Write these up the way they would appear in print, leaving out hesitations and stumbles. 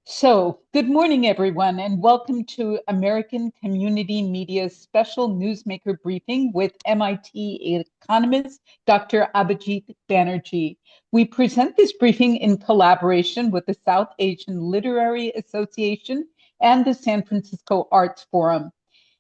Good morning, everyone, and welcome to American Community Media's special newsmaker briefing with MIT economist Dr. Abhijit Banerjee. We present this briefing in collaboration with the South Asian Literary Association and the San Francisco Arts Forum.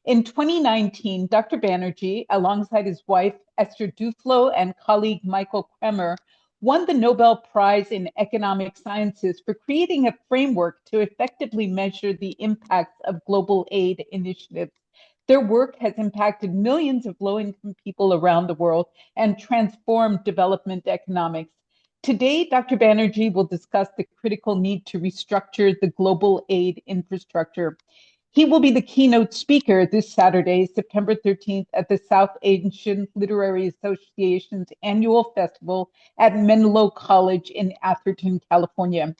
In 2019, Dr. Banerjee, alongside his wife Esther Duflo and colleague Michael Kremer, won the Nobel Prize in Economic Sciences for creating a framework to effectively measure the impacts of global aid initiatives. Their work has impacted millions of low-income people around the world and transformed development economics. Today, Dr. Banerjee will discuss the critical need to restructure the global aid infrastructure. He will be the keynote speaker this Saturday, September 13th, at the South Asian Literary Association's annual festival at Menlo College in Atherton, California.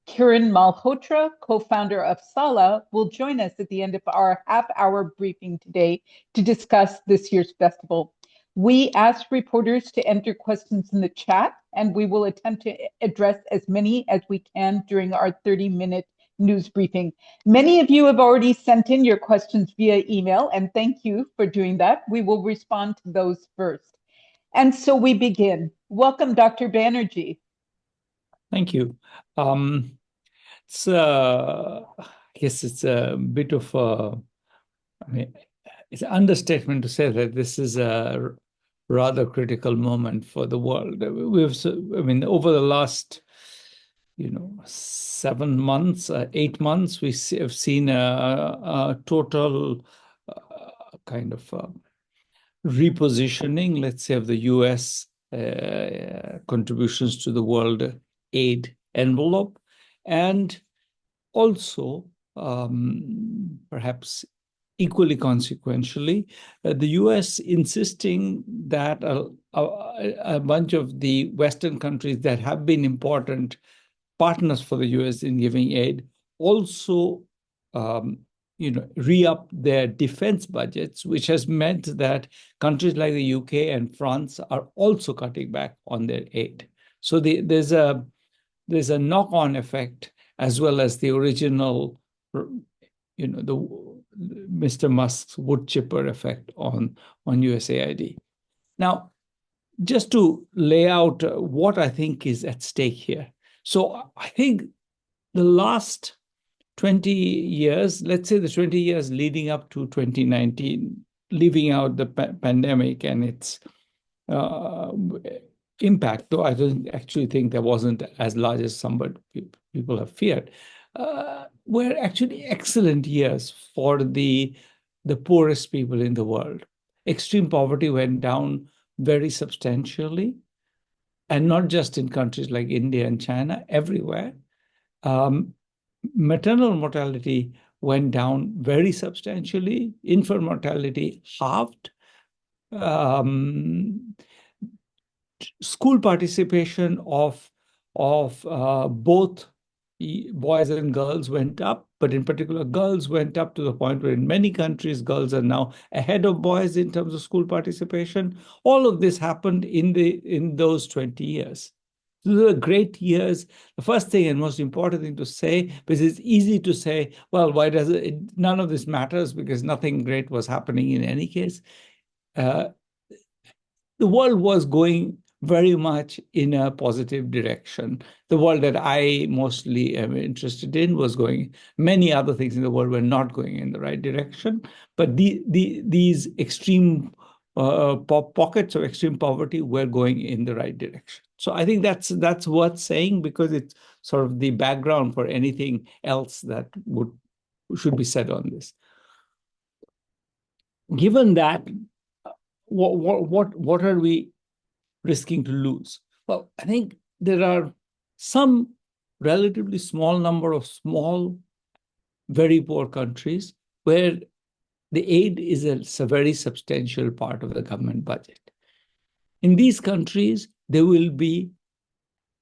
Kiran Malhotra, co-founder of Sala, will join us at the end of our half-hour briefing today to discuss this year's festival. We asked reporters to enter questions in the chat, and we will attempt to address as many as we can during our 30-minute news briefing. Many of you have already sent in your questions via email, and thank you for doing that. We will respond to those first. And so we begin. Welcome, Dr. Banerjee. Thank you. I guess it's a bit of it's an understatement to say that this is a rather critical moment for the world. Over the last 7 months, 8 months, we have seen a total kind of repositioning, let's say, of the U.S. Contributions to the world aid envelope, and also perhaps equally consequentially, the U.S. insisting that a bunch of the Western countries that have been important partners for the U.S. in giving aid also re-up their defense budgets, which has meant that countries like the UK and France are also cutting back on their aid. So there's a knock-on effect, as well as the original, the Mr. Musk's wood chipper effect on USAID. Now, just to lay out what I think is at stake here. So I think the last 20 years, let's say the 20 years leading up to 2019, leaving out the pandemic and its impact, though I don't actually think there wasn't as large as some people have feared, were actually excellent years for the poorest people in the world. Extreme poverty went down very substantially, and not just in countries like India and China, everywhere. Maternal mortality went down very substantially. Infant mortality halved. School participation of both boys and girls went up, but in particular, girls went up to the point where in many countries, girls are now ahead of boys in terms of school participation. All of this happened in those 20 years. Those are great years. The first thing and most important thing to say, because it's easy to say, well, why does none of this matters because nothing great was happening in any case. The world was going very much in a positive direction. The world that I mostly am interested in was going, many other things in the world were not going in the right direction. But these extreme pockets of extreme poverty were going in the right direction. So I think that's worth saying because it's sort of the background for anything else that should be said on this. Given that, what are we risking to lose? Well, I think there are some relatively small number of small, very poor countries where the aid is a very substantial part of the government budget. In these countries, there will be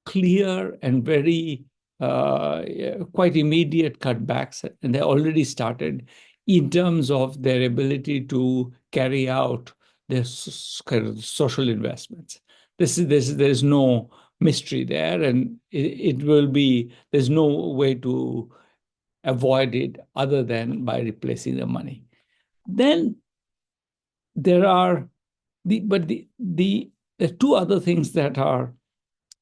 clear and very quite immediate cutbacks, and they already started in terms of their ability to carry out their kind of social investments. There's no mystery there, and it will be, there's no way to avoided other than by replacing the money. Then there are there are two other things that are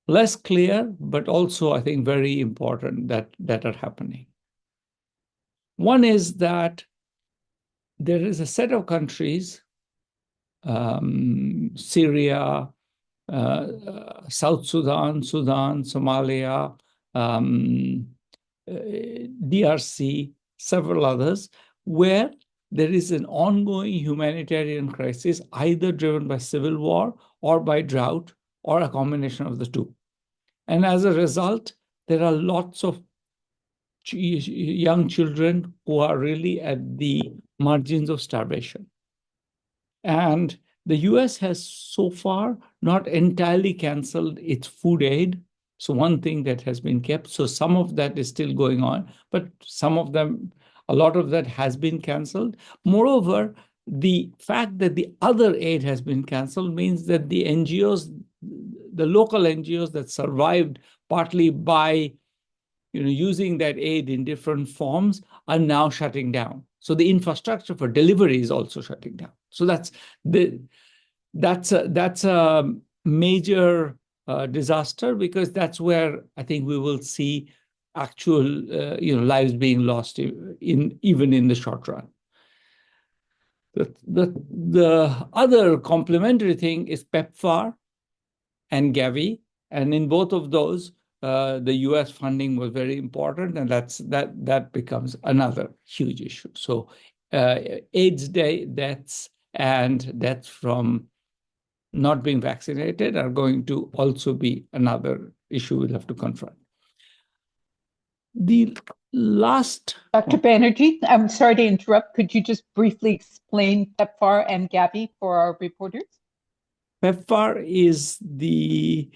less clear, but also I think very important that are happening. One is that there is a set of countries, Syria, South Sudan, Somalia, DRC, several others, where there is an ongoing humanitarian crisis, either driven by civil war or by drought, or a combination of the two. And as a result, there are lots of young children who are really at the margins of starvation. And the US has so far not entirely canceled its food aid. So one thing that has been kept, so some of that is still going on, but a lot of that has been canceled. Moreover, the fact that the other aid has been canceled means that the NGOs, the local NGOs that survived partly by using that aid in different forms are now shutting down. So the infrastructure for delivery is also shutting down. So that's a major disaster, because that's where I think we will see actual lives being lost even in the short run. The other complementary thing is PEPFAR and Gavi, and in both of those, the U.S. funding was very important, and that becomes another huge issue. So AIDS deaths and deaths from not being vaccinated are going to also be another issue we'll have to confront. The last... Dr. Banerjee, I'm sorry to interrupt. Could you just briefly explain PEPFAR and Gavi for our reporters? PEPFAR is the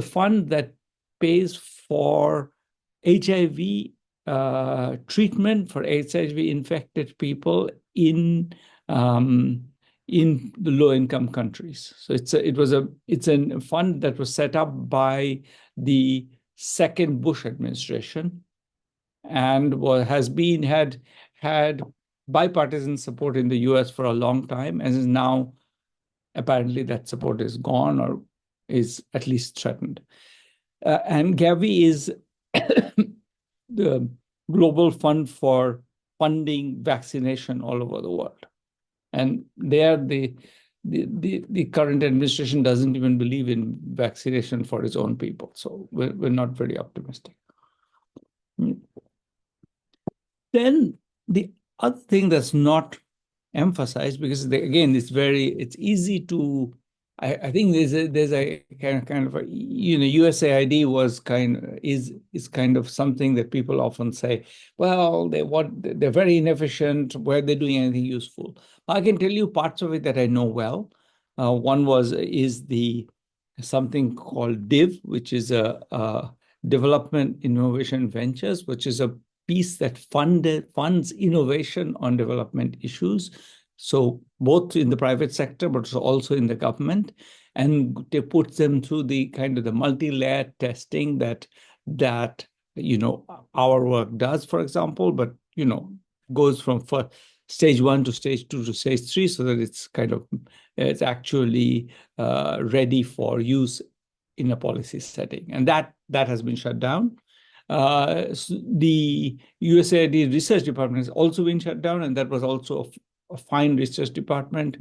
fund that pays for HIV treatment for HIV-infected people in the low-income countries. So it's a fund that was set up by the second Bush administration, and had bipartisan support in the US for a long time, and is now apparently that support is gone or is at least threatened. And Gavi is the global fund for funding vaccination all over the world. And there, the current administration doesn't even believe in vaccination for its own people. So we're not very optimistic. Then the other thing that's not emphasized, because again, it's easy to... I think there's a kind of a, USAID is kind of something that people often say, well, they're very inefficient. Were they doing anything useful? I can tell you parts of it that I know well. One is something called DIV, which is a Development Innovation Ventures, which is a piece that funds innovation on development issues. So both in the private sector, but also in the government, and they put them through the kind of the multi-layer testing that our work does, for example, but goes from stage 1 to stage 2 to stage 3, so that it's actually ready for use in a policy setting, and that has been shut down. The USAID research department has also been shut down, and that was also a fine research department.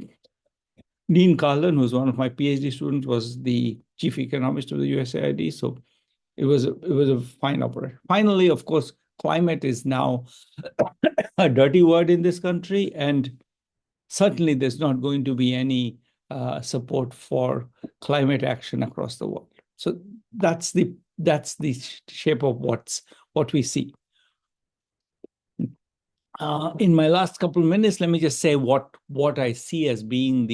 Dean Carlin, who's one of my PhD students, was the chief economist of the USAID. So it was a fine operation. Finally, of course, climate is now a dirty word in this country, and certainly there's not going to be any support for climate action across the world. So that's the shape of what we see. In my last couple of minutes, let me just say what I see as being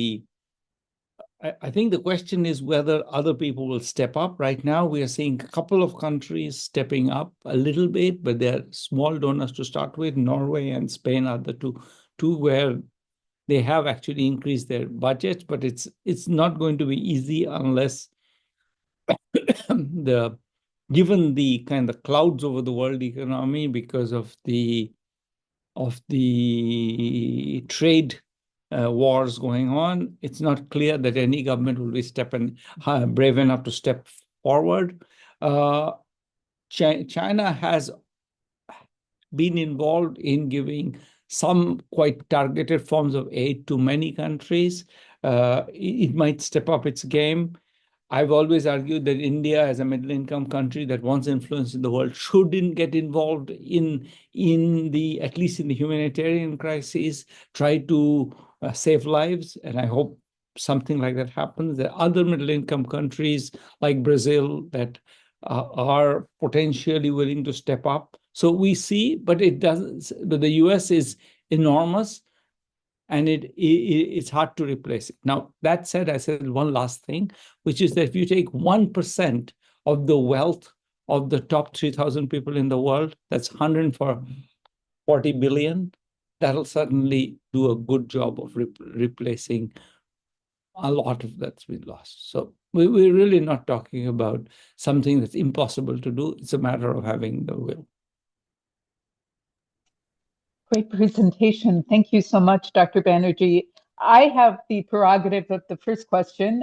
I think the question is whether other people will step up. Right now, we are seeing a couple of countries stepping up a little bit, but they're small donors to start with. Norway and Spain are the two where they have actually increased their budgets, but it's not going to be easy unless the given the kind of clouds over the world economy because of the trade wars going on, it's not clear that any government will be brave enough to step forward. China has been involved in giving some quite targeted forms of aid to many countries. It might step up its game. I've always argued that India, as a middle-income country that wants influence in the world, shouldn't get involved in the, at least in the humanitarian crises, try to save lives. And I hope something like that happens. There are other middle-income countries like Brazil that are potentially willing to step up. So we see, but it doesn't. But the US is enormous, and it's hard to replace it. Now, that said, I said one last thing, which is that if you take 1% of the wealth of the top 3,000 people in the world, that's 140 billion, that'll certainly do a good job of replacing a lot of that's been lost. So we're really not talking about something that's impossible to do. It's a matter of having the will. Great presentation. Thank you so much, Dr. Banerjee. I have the prerogative of the first question.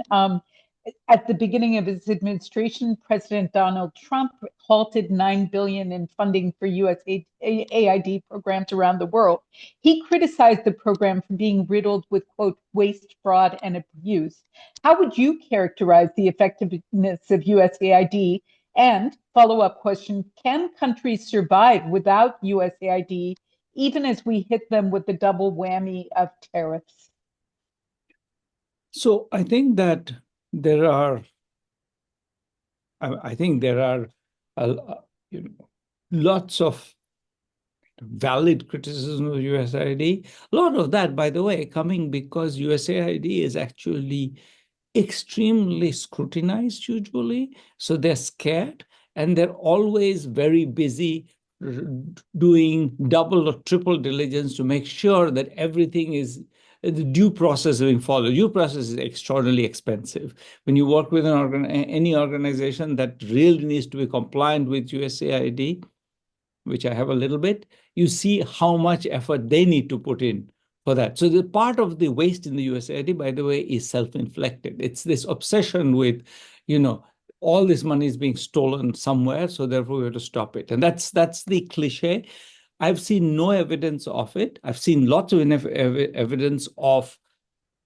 At the beginning of his administration, President Donald Trump halted $9 billion in funding for USAID programs around the world. He criticized the program for being riddled with, quote, waste, fraud, and abuse. How would you characterize the effectiveness of USAID? And follow-up question, can countries survive without USAID even as we hit them with the double whammy of tariffs? So I think that there are lots of valid criticism of USAID. A lot of that, by the way, coming because USAID is actually extremely scrutinized usually. So they're scared, and they're always very busy doing double or triple diligence to make sure that everything is the due process being followed. Due process is extraordinarily expensive. When you work with any organization that really needs to be compliant with USAID, which I have a little bit, you see how much effort they need to put in for that. So the part of the waste in the USAID, by the way, is self-inflicted. It's this obsession with, all this money is being stolen somewhere, so therefore we have to stop it. And that's the cliche. I've seen no evidence of it. I've seen lots of evidence of,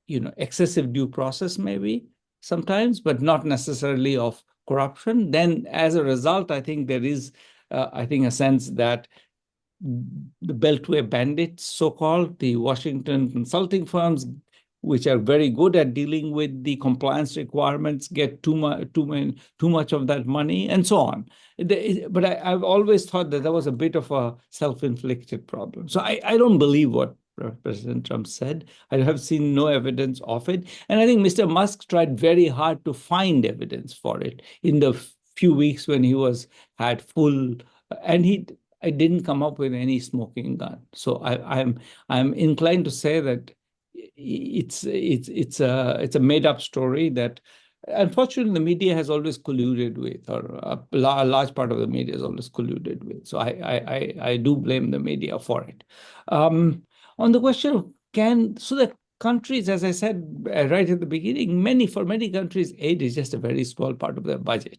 excessive due process maybe sometimes, but not necessarily of corruption. Then as a result, I think there is, a sense that the Beltway bandits, so-called, the Washington consulting firms, which are very good at dealing with the compliance requirements, get too much of that money, and so on. But I've always thought that was a bit of a self-inflicted problem. So I don't believe what President Trump said. I have seen no evidence of it. And I think Mr. Musk tried very hard to find evidence for it in the few weeks when he had full, and I didn't come up with any smoking gun. So I'm inclined to say that it's a made up story that unfortunately the media has always colluded with, or a large part of the media has always colluded with. So I do blame the media for it. On the question of the countries, as I said right at the beginning, for many countries, aid is just a very small part of their budget.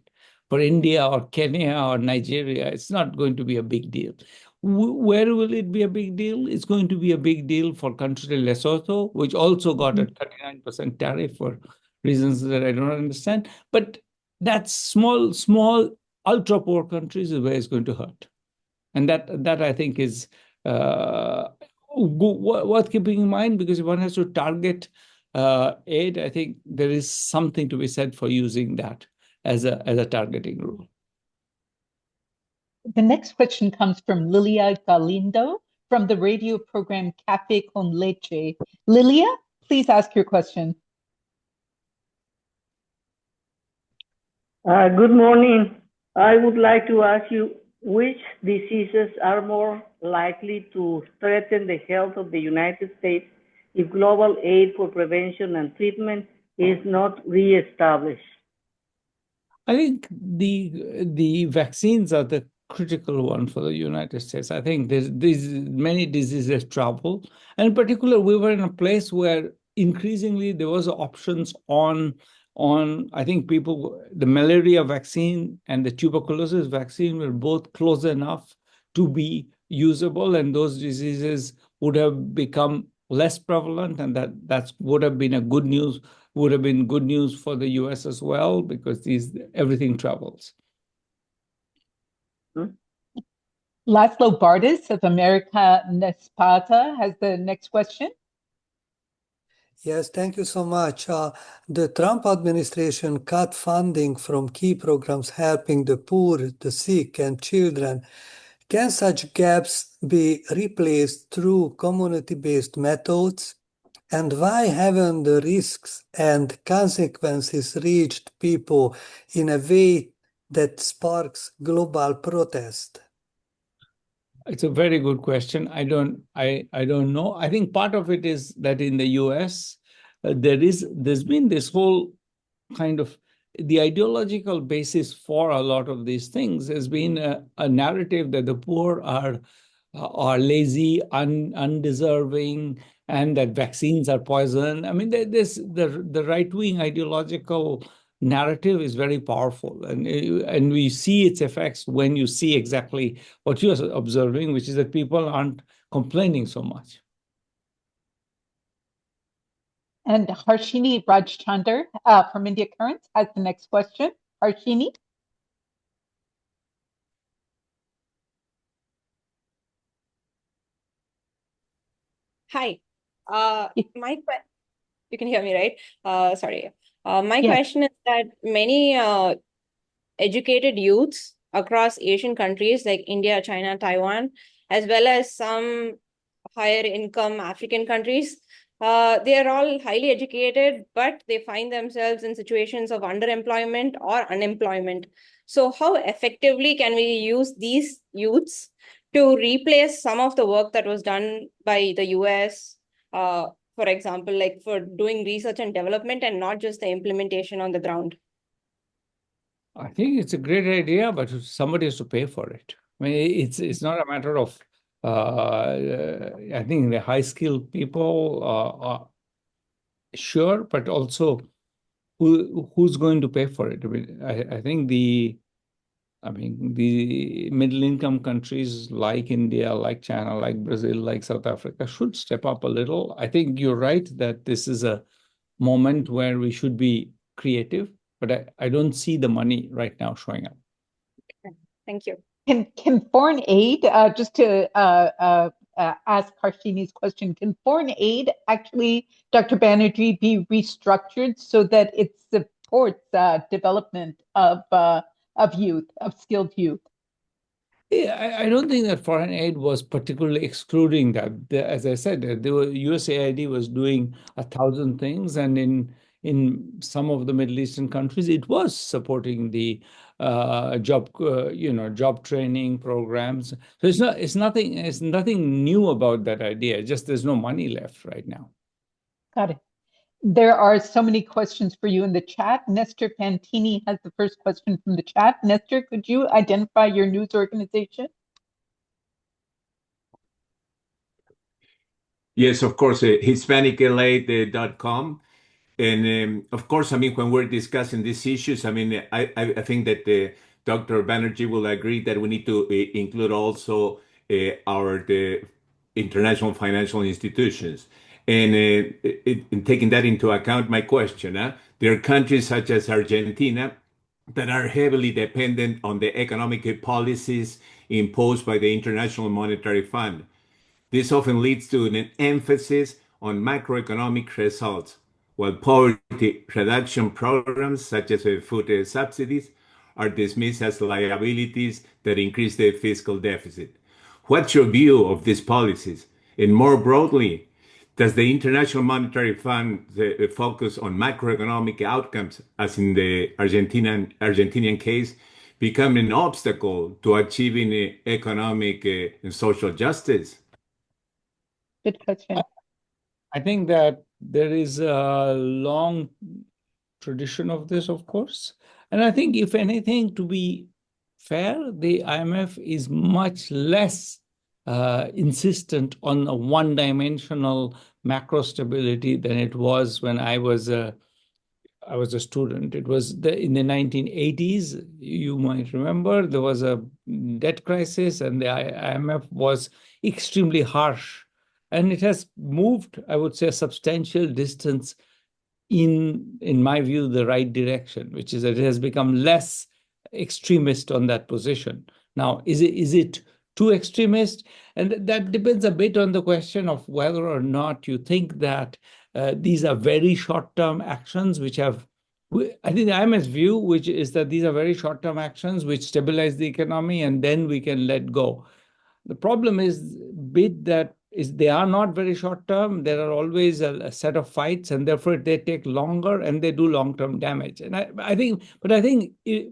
For India or Kenya or Nigeria, it's not going to be a big deal. Where will it be a big deal? It's going to be a big deal for countries like Lesotho, which also got a 39% tariff for reasons that I don't understand. But that's small, ultra-poor countries is where it's going to hurt. And that I think is worth keeping in mind, because if one has to target aid, I think there is something to be said for using that as a targeting rule. The next question comes from Lilia Galindo from the radio program Café con Leche. Lilia, please ask your question. Good morning. I would like to ask you, which diseases are more likely to threaten the health of the United States if global aid for prevention and treatment is not reestablished? I think the vaccines are the critical one for the United States. I think there's many diseases travel, and in particular, we were in a place where increasingly there was options on I think the malaria vaccine and the tuberculosis vaccine were both close enough to be usable, and those diseases would have become less prevalent, and that would have been good news for the US as well, because everything travels. Laszlo Bardis of America Nespata has the next question. Yes, thank you so much. The Trump administration cut funding from key programs helping the poor, the sick, and children. Can such gaps be replaced through community-based methods? And why haven't the risks and consequences reached people in a way that sparks global protest? It's a very good question. I don't know. I think part of it is that in the US, there's been this whole kind of the ideological basis for a lot of these things has been a narrative that the poor are lazy, undeserving, and that vaccines are poison. I mean, the right-wing ideological narrative is very powerful, and we see its effects when you see exactly what you're observing, which is that people aren't complaining so much. And Harshini Rajchandar from India Currents has the next question. Harshini? Hi. You can hear me, right? Sorry. My Yes. question is that many educated youths across Asian countries like India, China, Taiwan, as well as some higher income African countries, they are all highly educated, but they find themselves in situations of underemployment or unemployment. So how effectively can we use these youths to replace some of the work that was done by the US, for example, like for doing research and development and not just the implementation on the ground? I think it's a great idea, but somebody has to pay for it. I mean, it's not a matter of. I think the high-skilled people are sure, but also who's going to pay for it? I mean, I think the middle-income countries like India, like China, like Brazil, like South Africa should step up a little. I think you're right that this is a moment where we should be creative, but I don't see the money right now showing up. Thank you. Can foreign aid, just to ask Harshini's question, can foreign aid actually, Dr. Banerjee, be restructured so that it supports development of youth, of skilled youth? Yeah, I don't think that foreign aid was particularly excluding that. As I said, the USAID was doing 1,000 things, and in some of the Middle Eastern countries, it was supporting the job training programs. So it's nothing new about that idea. Just there's no money left right now. Got it. There are so many questions for you in the chat. Nestor Pantini has the first question from the chat. Nestor, could you identify your news organization? Yes, of course, HispanicLA.com. And of course, I mean, when we're discussing these issues, I mean, I think that Dr. Banerjee will agree that we need to include also the international financial institutions. And in taking that into account, my question, there are countries such as Argentina that are heavily dependent on the economic policies imposed by the International Monetary Fund. This often leads to an emphasis on macroeconomic results, while poverty reduction programs such as food subsidies are dismissed as liabilities that increase the fiscal deficit. What's your view of these policies? And more broadly, does the International Monetary Fund focus on macroeconomic outcomes, as in the Argentinian case, become an obstacle to achieving economic and social justice? Good question. I think that there is a long tradition of this, of course. And I think, if anything, to be fair, the IMF is much less insistent on a one-dimensional macro stability than it was when I was a student. It was in the 1980s, you might remember, there was a debt crisis and the IMF was extremely harsh. And it has moved, I would say, a substantial distance in my view, the right direction, which is that it has become less extremist on that position. Now, is it too extremist? And that depends a bit on the question of whether or not you think that these are very short-term actions which have, I think the IMF's view, which is that these are very short-term actions which stabilize the economy and then we can let go. The problem is that they are not very short-term. There are always a set of fights, and therefore they take longer and they do long-term damage. And I think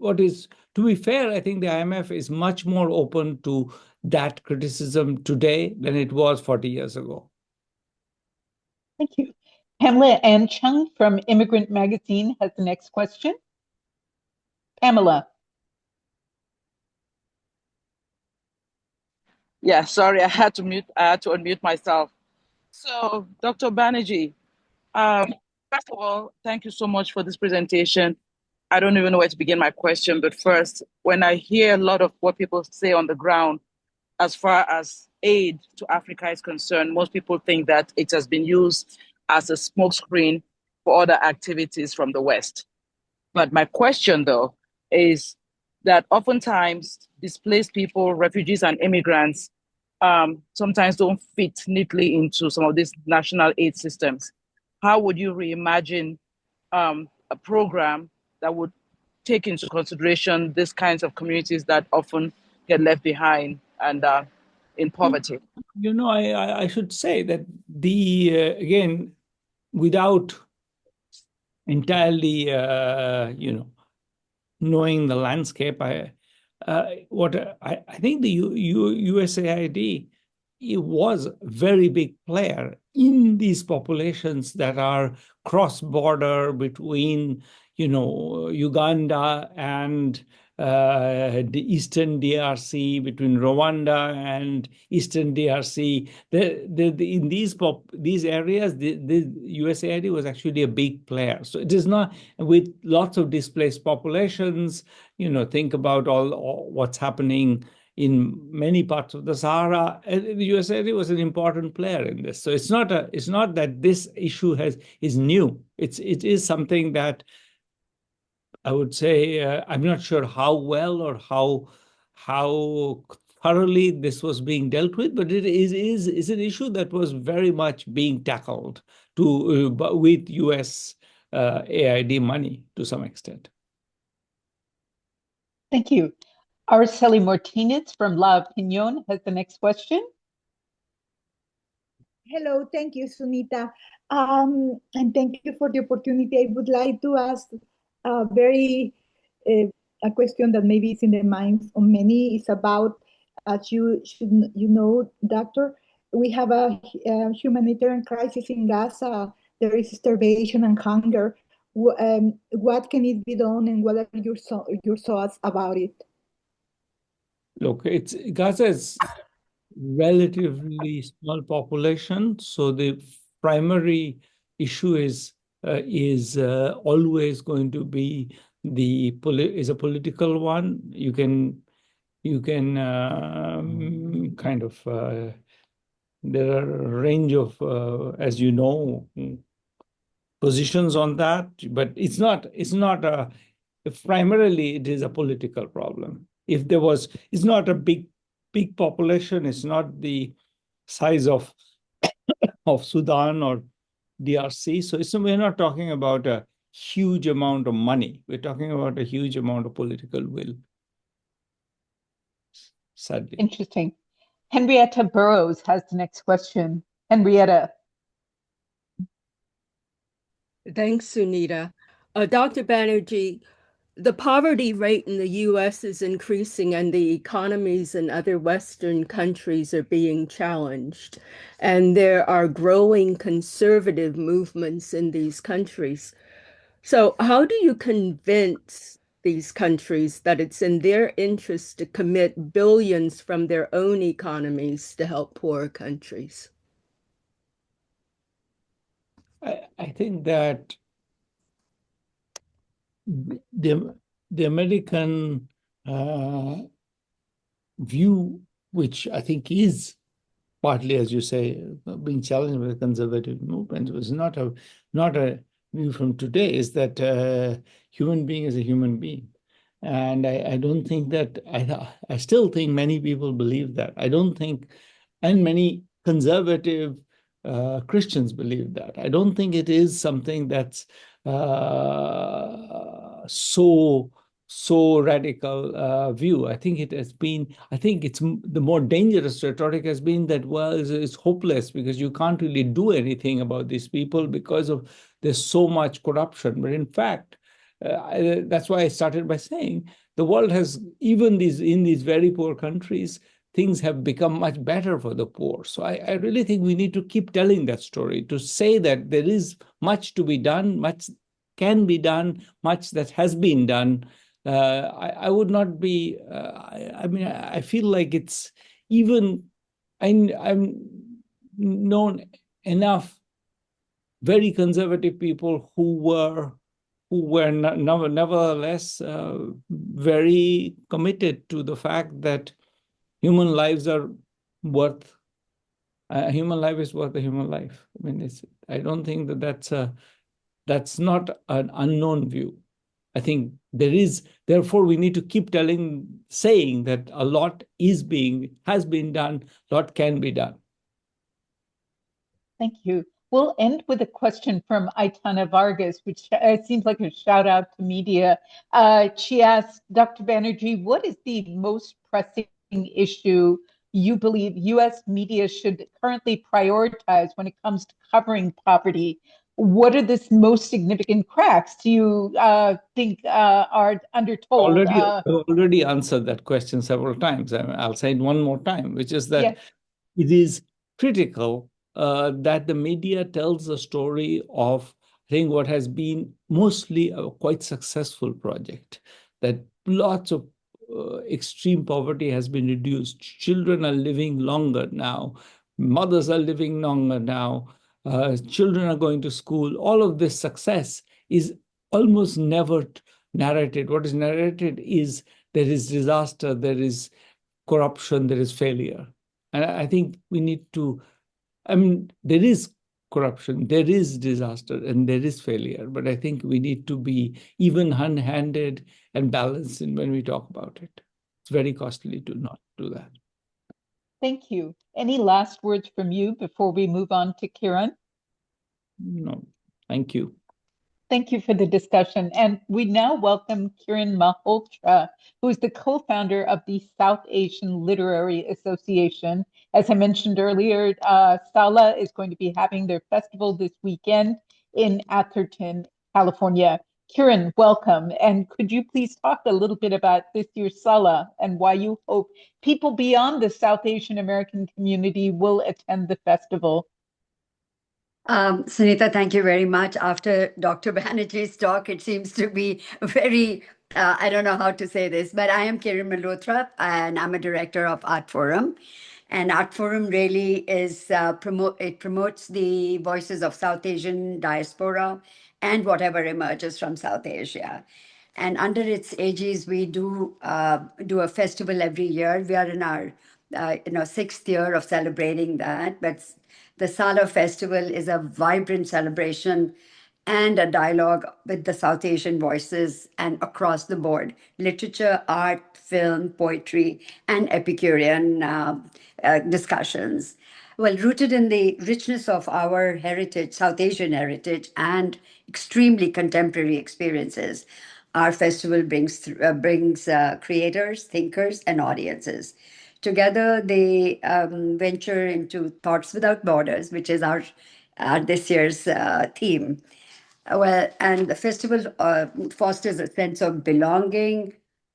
what is, to be fair, I think the IMF is much more open to that criticism today than it was 40 years ago. Thank you. Pamela Ann Chung from Immigrant Magazine has the next question. Pamela. Yeah, sorry, I had to unmute myself. So, Dr. Banerjee, first of all, thank you so much for this presentation. I don't even know where to begin my question, but first, when I hear a lot of what people say on the ground, as far as aid to Africa is concerned, most people think that it has been used as a smokescreen for other activities from the West. But my question, though, is that oftentimes displaced people, refugees, and immigrants sometimes don't fit neatly into some of these national aid systems. How would you reimagine a program that would take into consideration these kinds of communities that often get left behind and in poverty? You know, I should say that again, without entirely, knowing the landscape, I think the USAID, it was a very big player in these populations that are cross-border between, Uganda and the Eastern DRC, between Rwanda and Eastern DRC. In these areas, the USAID was actually a big player. So it is not, with lots of displaced populations, think about all what's happening in many parts of the Sahara. The USAID was an important player in this. So it's not that this issue is new. It is something that I would say, I'm not sure how well or how thoroughly this was being dealt with, but it is an issue that was very much being tackled with US AID money to some extent. Thank you. Araceli Martinez from La Opinión has the next question. Hello, thank you, Sunita. And thank you for the opportunity. I would like to ask a question that maybe is in the minds of many. Is about, as you know, Doctor, we have a humanitarian crisis in Gaza. There is starvation and hunger. What can it be done, and what are your thoughts about it? Look, Gaza is relatively small population, so the primary issue is always going to be a political one. You can kind of there are a range of as you know, positions on that, but it's not primarily it is a political problem. It's not a big population. It's not the size of Sudan or DRC. So we're not talking about a huge amount of money. We're talking about a huge amount of political will. Sadly. Interesting. Henrietta Burrows has the next question. Henrietta. Thanks, Sunita. Dr. Banerjee, the poverty rate in the US is increasing, and the economies in other Western countries are being challenged. And there are growing conservative movements in these countries. So how do you convince these countries that it's in their interest to commit billions from their own economies to help poor countries? I think that the American view, which I think is partly, as you say, being challenged by the conservative movement, was not a view from today, is that human being is a human being. And I don't think that, I still think many people believe that. I don't think, and many conservative Christians believe that. I don't think it is something that's so radical view. I think it has been, I think it's the more dangerous rhetoric has been that, well, it's hopeless because you can't really do anything about these people because of there's so much corruption. But in fact, that's why I started by saying the world has, even in these very poor countries, things have become much better for the poor. So I really think we need to keep telling that story, to say that there is much to be done, much can be done, much that has been done. I would not be, I mean, I feel like it's even, I'm known enough very conservative people who were nevertheless very committed to the fact that human lives are worth, a human life is worth a human life. I mean, I don't think that that's not an unknown view. I think therefore we need to keep saying that a lot has been done, a lot can be done. Thank you. We'll end with a question from Aitana Vargas, which seems like a shout out to media. She asked, Dr. Banerjee, what is the most pressing issue you believe U.S. media should currently prioritize when it comes to covering poverty? What are the most significant cracks do you think are undertold? Already answered that question several times. I'll say it one more time, which is that it is critical that the media tells a story of, I think, what has been mostly a quite successful project, that lots of extreme poverty has been reduced. Children are living longer now. Mothers are living longer now. Children are going to school. All of this success is almost never narrated. What is narrated is there is disaster, there is corruption, there is failure. And I think we need to, I mean, there is corruption, there is disaster, and there is failure. But I think we need to be even-handed and balanced when we talk about it. It's very costly to not do that. Thank you. Any last words from you before we move on to Kiran? No, thank you. Thank you for the discussion. And we now welcome Kiran Malhotra, who is the co-founder of the South Asian Literary Association. As I mentioned earlier, SALA is going to be having their festival this weekend in Atherton, California. Kiran, welcome. And could you please talk a little bit about this year's SALA and why you hope people beyond the South Asian American community will attend the festival? Sunita, thank you very much. After Dr. Banerjee's talk, it seems to be very, I don't know how to say this, but I am Kiran Malhotra, and I'm a director of Art Forum. And Art Forum really is, it promotes the voices of South Asian diaspora and whatever emerges from South Asia. And under its aegis, we do a festival every year. We are in our 6th year of celebrating that, but the SALA Festival is a vibrant celebration and a dialogue with the South Asian voices and across the board: literature, art, film, poetry, and Epicurean discussions. Well, rooted in the richness of our heritage, South Asian heritage, and extremely contemporary experiences, our festival brings creators, thinkers, and audiences. Together, they venture into Thoughts Without Borders, which is our this year's theme. Well, and the festival fosters a sense of belonging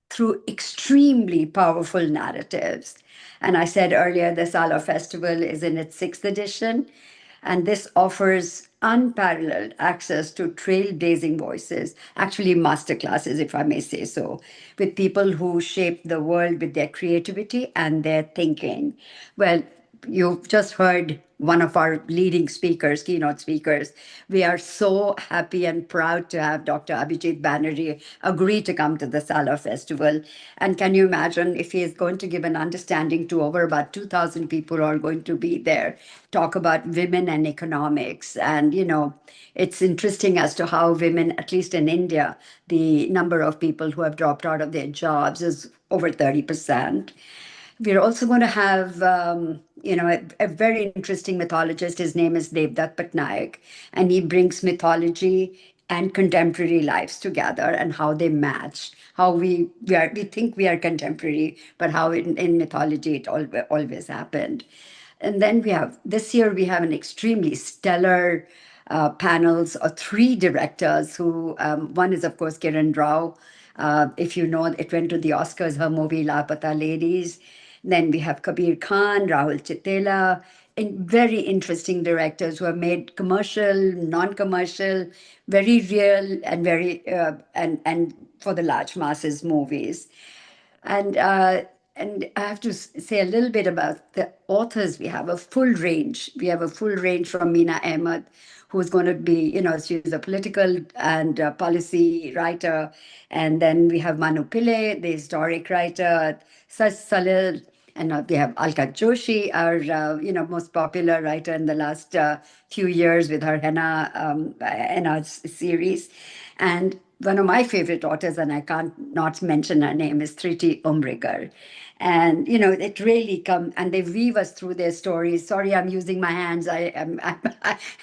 through extremely powerful narratives. And I said earlier, the SALA Festival is in its 6th edition. And this offers unparalleled access to trailblazing voices, actually masterclasses, if I may say so, with people who shape the world with their creativity and their thinking. Well, you've just heard one of our leading speakers, keynote speakers. We are so happy and proud to have Dr. Abhijit Banerjee agree to come to the Sala Festival. And can you imagine if he is going to give an understanding to over about 2,000 people who are going to be there, talk about women and economics. And, it's interesting as to how women, at least in India, the number of people who have dropped out of their jobs is over 30%. We're also going to have, a very interesting mythologist. His name is Devdutt Patnaik, and he brings mythology and contemporary lives together and how they match. How we think we are contemporary, but how in mythology it always happened. And then this year we have an extremely stellar panels of 3 directors who, one is of course Kiran Rao. If you know, it went to the Oscars, her movie Lapata Ladies. Then we have Kabir Khan, Rahul Chitela, and very interesting directors who have made commercial, non-commercial, very real and very and for the large masses movies. And I have to say a little bit about the authors. We have a full range. We have a full range from Meena Ahmed, who's going to be, she's a political and policy writer. And then we have Manu Pillai, the historic writer, Sach Salil, and we have Alka Joshi, our, most popular writer in the last few years with her Henna series. And one of my favorite authors, and I can't not mention her name, is Thriti Umrigar. And, it really comes, and they weave us through their stories. Sorry, I'm using my hands.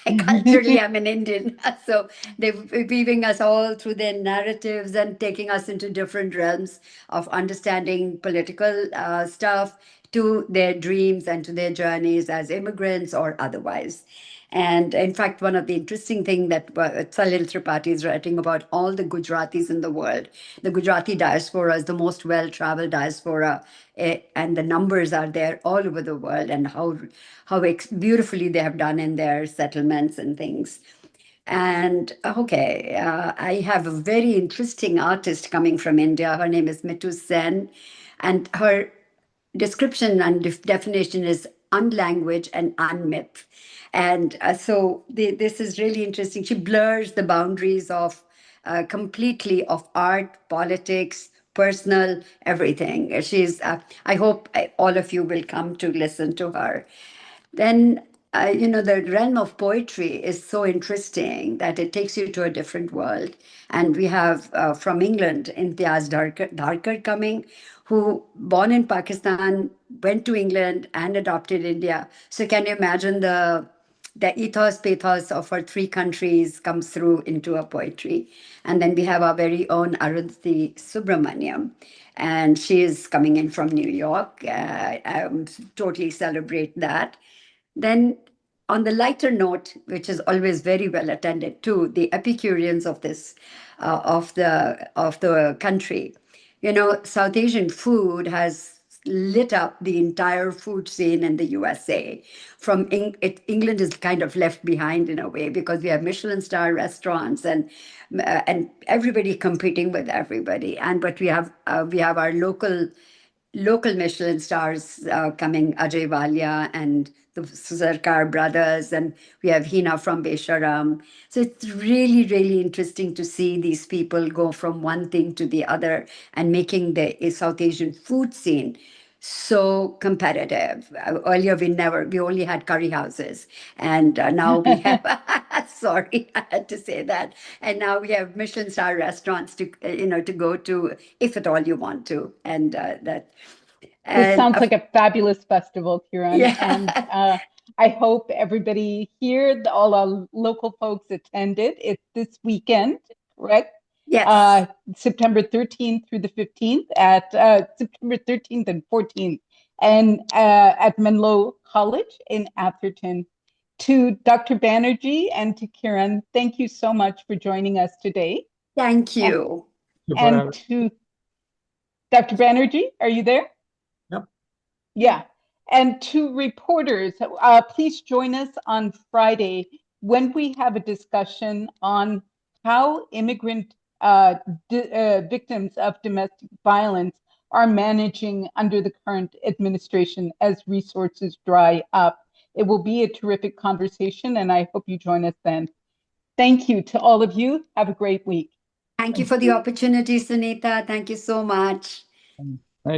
Culturally, I'm an Indian. So they're weaving us all through their narratives and taking us into different realms of understanding political stuff, to their dreams and to their journeys as immigrants or otherwise. And in fact, one of the interesting things that Salil Tripathi is writing about all the Gujaratis in the world. The Gujarati diaspora is the most well-traveled diaspora, and the numbers are there all over the world, and how beautifully they have done in their settlements and things. And I have a very interesting artist coming from India. Her name is Mitu Sen, and her description and definition is unlanguage and unmyth. And so this is really interesting. She blurs the boundaries of completely of art, politics, personal, everything. She's. I hope all of you will come to listen to her. Then, the realm of poetry is so interesting that it takes you to a different world. And we have from England, Imtiaz Dharkar coming, who born in Pakistan, went to England and adopted India. So can you imagine the ethos, pathos of our 3 countries comes through into our poetry. And then we have our very own Arundhati Subramaniam. And she is coming in from New York. I totally celebrate that. Then, on the lighter note, which is always very well attended to, the Epicureans of this of the country. South Asian food has lit up the entire food scene in the USA. England is kind of left behind in a way because we have Michelin star restaurants and everybody competing with everybody. But we have our local Michelin stars coming, Ajay Walia and the Sarkar brothers, and we have Hina from Besharam. So it's really, really interesting to see these people go from one thing to the other and making the South Asian food scene so competitive. Earlier, we only had curry houses, and now we have, sorry, I had to say that. And now we have Michelin star restaurants to go to, if at all you want to. And this sounds like a fabulous festival, Kiran. Yeah. And I hope everybody here, all our local folks attended. It's this weekend, correct? Yes. September 13th through the 15th at September 13th and 14th, and at Menlo College in Atherton. To Dr. Banerjee and to Kiran, thank you so much for joining us today. Thank you. And to Dr. Banerjee, are you there? Yep. Yeah. And to reporters, please join us on Friday when we have a discussion on how immigrant victims of domestic violence are managing under the current administration as resources dry up. It will be a terrific conversation, and I hope you join us then. Thank you to all of you. Have a great week. Thank you for the opportunity, Sunita. Thank you so much.